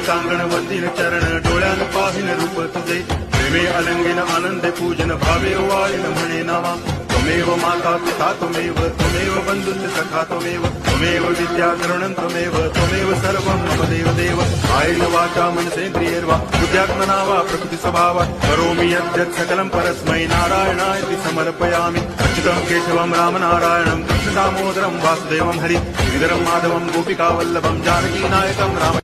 कांगण वतीन चरण डोळ्यान पाहिन रूप तुझे प्रेमे अलंगिन आनंदे पूजन भावे वाळीन म्हणे नावा त्वमेव माता पिता त्वमेव बंधुश्च सखा त्वमेव विद्या द्रोणं त्वमेव सर्वं मम देव आयेन वाचा मनसेन्द्रियैर्वा बुद्ध्यात्मना वा प्रकृति स्वभावा करोमि यद्यत् सकलं परस्मै नारायणाय समर्पयामि अच्युतं केशवं रामनारायणं कृष्ण दामोदरं वासुदेवं हरि श्रीधरं माधवं गोपिकावल्लभं जानकीनायकं राम